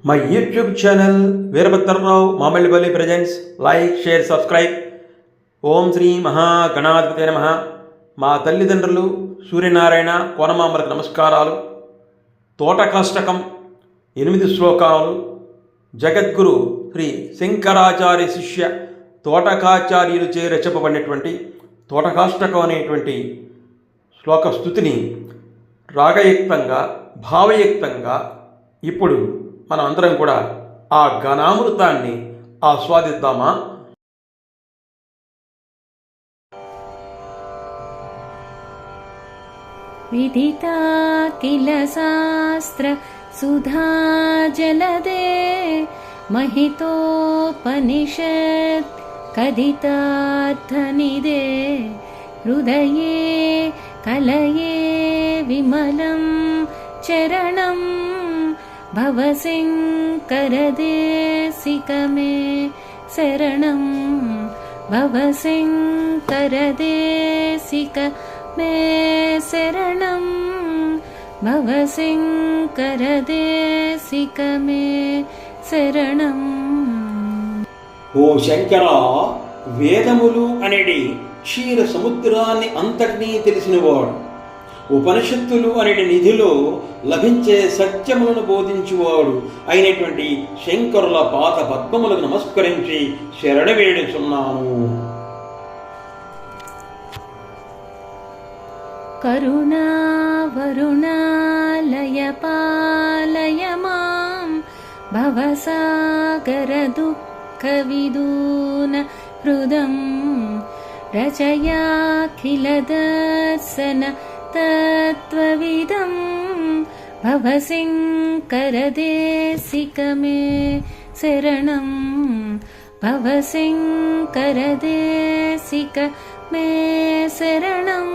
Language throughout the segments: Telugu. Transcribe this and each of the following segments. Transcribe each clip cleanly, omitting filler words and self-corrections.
My YouTube channel Veerabhadrarao Mamallipalli presents. Like, share, subscribe. ఓం శ్రీ మహాగణాధిపతే నమః. మా తల్లిదండ్రులు సూర్యనారాయణ కోనమాంబలకు నమస్కారాలు. తోటకాష్టకం 8 శ్లోకాలు. జగద్గురు శ్రీ శంకరాచార్య శిష్య తోటకాచార్యులచే రచింపబడినటువంటి తోటకాష్టకం అనేటువంటి శ్లోక స్తుతిని రాగయుక్తంగా భావయుక్తంగా ఇప్పుడు మనం అందరం కూడా ఆ ఘనామృతాన్ని ఆస్వాదిద్దామా? विदिता किल शास्त्र सुधा जलदे महितोपनिषत् कथितार्थनिदे हृदये कलये विमलं चरणं भवशङ्करदेशिकमे शरणं भवशङ्करदेशिक मे शरणं भवशङ्करदेशिकमे शरणं. ఓ శంకర, వేదములు అనేది క్షీర సముద్రాన్ని అంతటినీ తెలిసినవాడు. ఉపనిషత్తులు అనే నిధిలో లభించే సత్యములను బోధించువాడు అయినటువంటి శంకరుల పాద పద్మములకు నమస్కరించి శరణ వేడుచున్నాను. करुणावरुणालय पालय मां भवसागरदुःखविदून हृदं रचयाखिलदर्शन तत्त्वविदं भवशङ्करदेशिकमे शरणं भवशङ्करदेशिकमे शरणं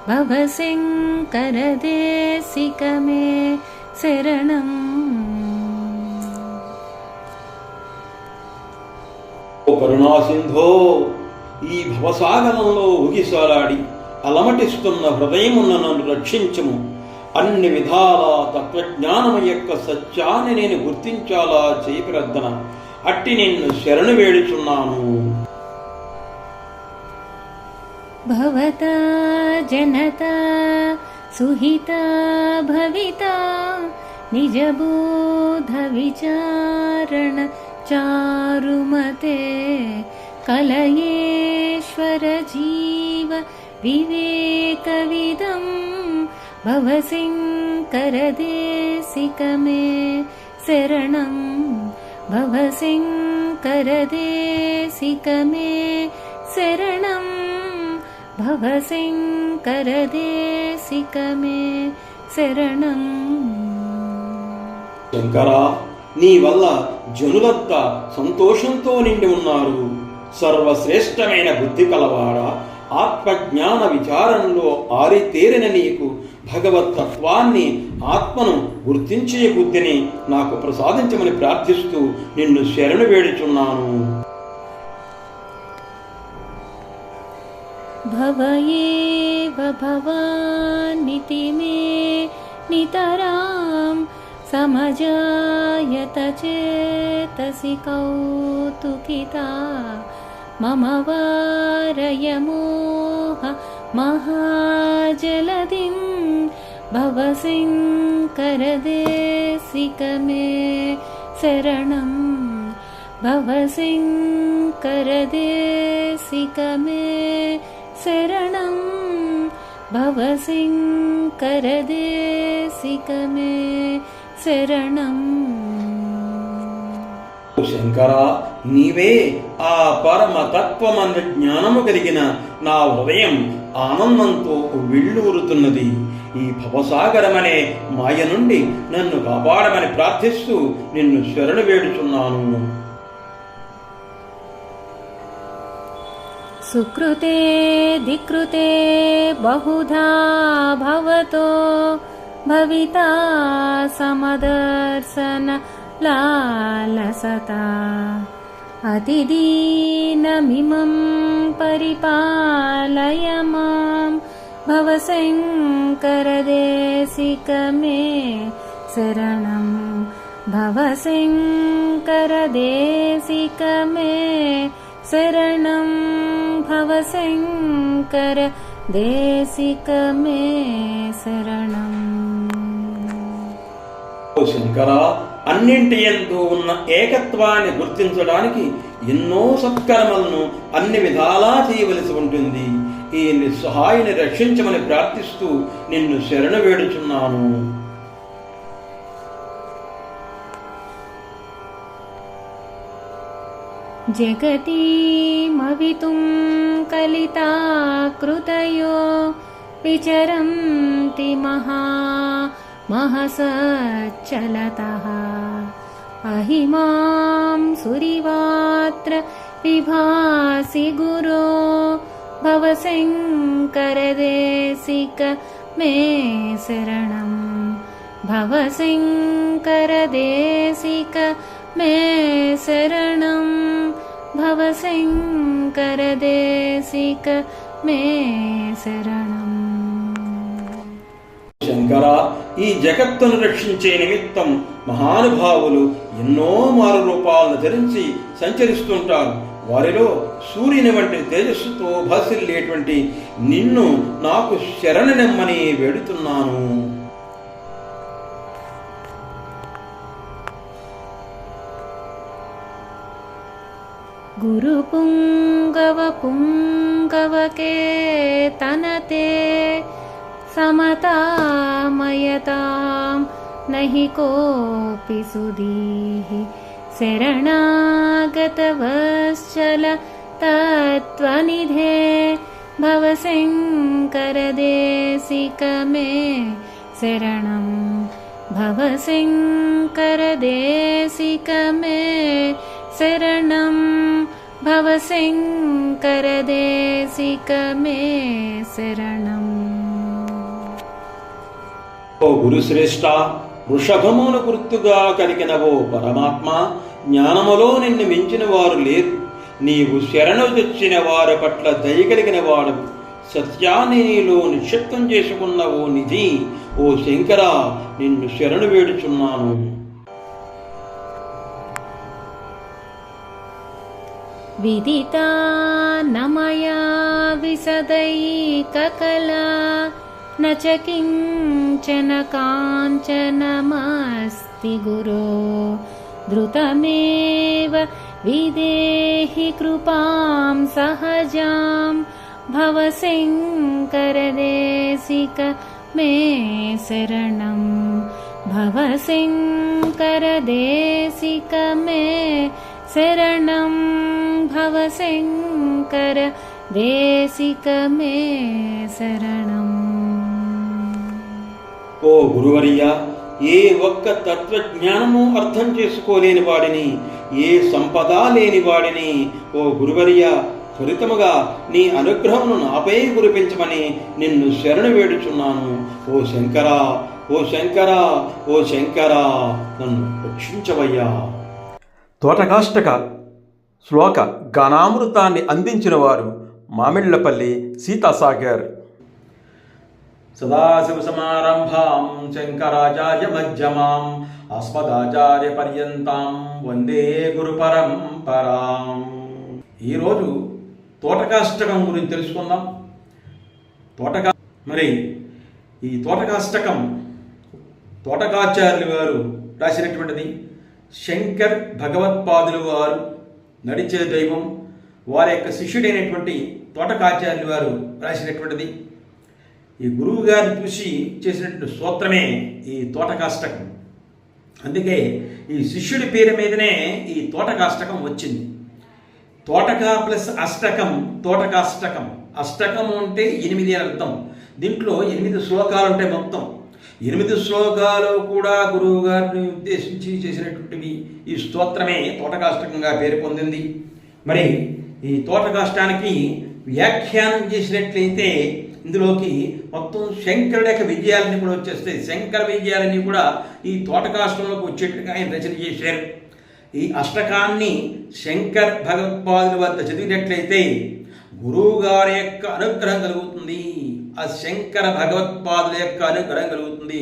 भवशङ्करदेशिकमे शरणं. ఓ కరుణాసింధో, ఈ భవసాగరంలో ఊగిసాలాడి అలమటిస్తున్న హృదయమున్న నన్ను రక్షించుము. అన్ని విధాల తత్వజ్ఞానము యొక్క సత్యాన్ని నేను గుర్తించాలా చేయి ప్రద్దన. అట్టి నిన్ను శరణు వేడుచున్నాను. भवता जनता सुहिता भविता निजबोध विचारण चारुमते कलयेश्वर जीव विवेकविदं भवशङ्करदेशिकमे शरणं भवशङ्करदेशिकमे शरणं భవశంకరదేశికమే శరణం. శంకరా, నీ వల్ల జనులంతా సంతోషంతో నిండి ఉన్నారు. సర్వశ్రేష్టమైన బుద్ధి కలవాడ, ఆత్మజ్ఞాన విచారంలో ఆరితేరిన నీకు భగవతత్వాన్ని ఆత్మను గుర్తించే బుద్ధిని నాకు ప్రసాదించమని ప్రార్థిస్తూ నిన్ను శరణు వేడుచున్నాను. భవయేవ భవానితి మే నితరాం సమజాయత చేతసి కౌతుకితా మమ వారయ మోహ మహాజలదిం భవశంకరదేశికమే శరణం భవశంకరదేశికమే శరణం భవశంకరదేశికమే శరణం. శంకరా, నీవే ఆ పరమ తత్వమన్న జ్ఞానము కలిగిన నా హృదయం ఆనందంతో విళ్ళూరుతున్నది. ఈ భవసాగరమనే మాయ నుండి నన్ను కాపాడమని ప్రార్థిస్తూ నిన్ను శరణు వేడుచున్నాను. సుకృతే ధికృతే బహుధా భవతో భవితా సమదర్శన లాలసతా అతిదీనమిమం పరిపాలయ మాం భవశంకరదేశికమే శరణం भवशङ्करदेशिक मे शरणं भवशङ्करदेशिक मे शरणम् ఓ శంకర, అన్నింటి యందు ఉన్న ఏకత్వాన్ని గుర్తించడానికి ఎన్నో సత్కర్మలను అన్ని విధాలా చేయవలసి ఉంటుంది. ఈ నిస్సహాయుని రక్షించమని ప్రార్థిస్తూ నిన్ను శరణ వేడుచున్నాను. జగతీమవితుం కలితాకృతయో విచరంతి महसच्चलतः अहिमां सुरिवात्र विभासि गुरो भवशङ्करदेशिक मे शरणं भवशङ्करदेशिक मे शरणं भवशङ्करदेशिक मे शरणम् శంకర, ఈ జగత్తును రక్షించే నిమిత్తం మహానుభావులు ఎన్నో మారు రూపాలను ధరించి సంచరిస్తుంటారు. వారిలో సూర్యుని వంటి తేజస్సుతో భాసిల్లేటువంటి నిన్ను నాకు శరణనమ్మని వేడుతున్నాను. గురు పుంగవ పుంగవకే తనతే समतामयतां नहि कोऽपि सुधीः शरणागतवश्चल तत्त्वनिधे भवशङ्करदेशिक मे शरणं भवशङ्करदेशिक मे शरणं भवशङ्करदेशिक मे शरणम् ఓ గురుశ్రేష్ఠ, వృషభమును గుర్తుగా కలిగిన ఓ పరమాత్మ, జ్ఞానములో నిన్ను మించిన వారు లేరు. నీవు శరణు తెచ్చిన వారి పట్ల దయ కలిగిన వాడు. సత్యాన్ని నీలో నిక్షిప్తం చేసుకున్న ఓ నిధి, ఓ శంకర, నిన్ను శరణు వేడుచున్నాను. విదితా నమయా విశదైకకలా न च किञ्चन काञ्चनमस्ति गुरो द्रुतमेव विदेहि कृपां सहजां भवशङ्करदेशिक मे शरणं भवशङ्करदेशिक मे शरणं भवशङ्करदेशिक मे शरणम् ఓ గురువర్య, ఏ ఒక్క తత్వజ్ఞానము అర్థం చేసుకోలేని వాడిని, ఏ సంపద లేని వాడిని ఓ గురువర్య, ఫలితముగా నీ అనుగ్రహమును నాపై కురిపించమని నిన్ను శరణు వేడుచున్నాను. ఓ శంకర, ఓ శంకర, ఓ శంకర, నన్ను రక్షించవయ్యా. తోటకాష్టక శ్లోక గానామృతాన్ని అందించిన వారు మామిళ్లపల్లి సీతాసాగర్. సదాశివసమారంభాం శంకరాచార్య మధ్యమాం అస్మదాచార్య పర్యంతాం వందే గురు పరంపరాం. ఈరోజు తోటకాష్టకం గురించి తెలుసుకుందాం. మరి ఈ తోటకాష్టకం తోటకాచార్యులు వారు రాసినటువంటిది. శంకర్ భగవత్పాదులు వారు నడిచే దైవం, వారి యొక్క శిష్యుడైనటువంటి తోటకాచార్యులు వారు రాసినటువంటిది. ఈ గురువు గారిని చూసి చేసినటువంటి స్తోత్రమే ఈ తోటకాష్టకం. అందుకే ఈ శిష్యుడి పేరు మీదనే ఈ తోటకాష్టకం వచ్చింది. తోటక ప్లస్ అష్టకం, తోటకాష్టకం. అష్టకం అంటే 8 అర్థం. దీంట్లో 8 శ్లోకాలు ఉంటాయి. మొత్తం 8 శ్లోకాలు కూడా గురువు గారిని ఉద్దేశించి చేసినటువంటివి. ఈ స్తోత్రమే తోటకాష్టకంగా పేరు పొందింది. మరి ఈ తోటకాష్టానికి వ్యాఖ్యానం చేసినట్లయితే ఇందులోకి మొత్తం శంకరుడి యొక్క విజయాలన్నీ కూడా వచ్చేస్తాయి. శంకర విజయాలన్నీ కూడా ఈ తోటకాష్టంలోకి వచ్చేట్టుగా ఆయన రచన చేశారు. ఈ అష్టకాన్ని శంకర్ భగవత్పాదుల వద్ద చదివినట్లయితే గురువు గారి యొక్క అనుగ్రహం కలుగుతుంది. ఆ శంకర భగవత్పాదుల యొక్క అనుగ్రహం కలుగుతుంది.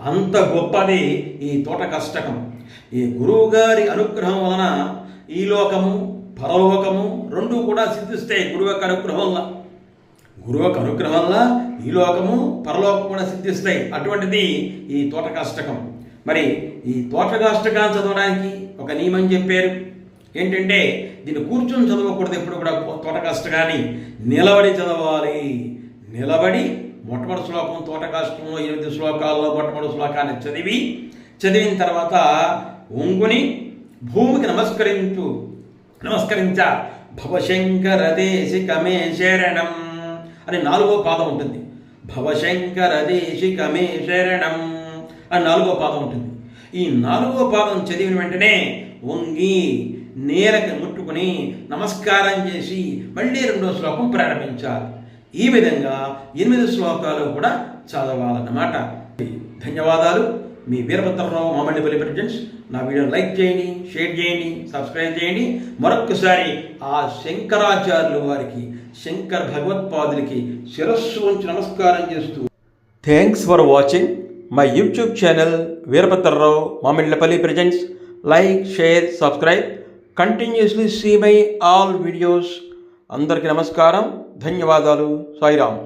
అంత గొప్పది ఈ తోటకాష్టకం. ఈ గురువు గారి అనుగ్రహం వలన ఈ లోకము పరలోకము రెండూ కూడా సిద్ధిస్తాయి. గురువు యొక్క అనుగ్రహం వల్ల ఈ లోకము పరలోకం కూడా సిద్ధిస్తాయి. అటువంటిది ఈ తోటకాష్టకం. మరి ఈ తోటకాష్టకాన్ని చదవడానికి ఒక నియమం చెప్పారు. ఏంటంటే దీన్ని కూర్చొని చదవకూడదు. ఎప్పుడు కూడా తోటకాష్టకాన్ని నిలబడి చదవాలి. నిలబడి మొట్టమొదటి శ్లోకం తోటకాష్టంలో 8 శ్లోకాల్లో మొట్టమొదటి శ్లోకాన్ని చదివిన తర్వాత ఒంగుని భూమికి నమస్కరించ భవశంకర దేశికమే శరణం అని 4వ పాదం ఉంటుంది. భవశంకర దేశికమే శరణం అని 4వ పాదం ఉంటుంది. ఈ 4వ పాదం చదివిన వెంటనే వంగి నేలకు ముట్టుకుని నమస్కారం చేసి మళ్ళీ 2వ శ్లోకం ప్రారంభించాలి. ఈ విధంగా 8 శ్లోకాలు కూడా చదవాలన్నమాట. ధన్యవాదాలు. మీ వీరభద్రరావు మామిళ్ళపల్లి ప్రజెంట్స్. నా వీడియోని లైక్ చేయండి, షేర్ చేయండి, సబ్స్క్రైబ్ చేయండి. మరొక్కసారి ఆ శంకరాచార్యుల వారికి, శంకర భగవత్పాదులకి శిరస్సు ఉంచి నమస్కారం చేస్తూ thanks for watching my YouTube channel Veerabhadrarao Mamillapalli presents. Like, share, subscribe, continuously see my all videos. అందరికీ నమస్కారం, ధన్యవాదాలు. సాయిరామ్.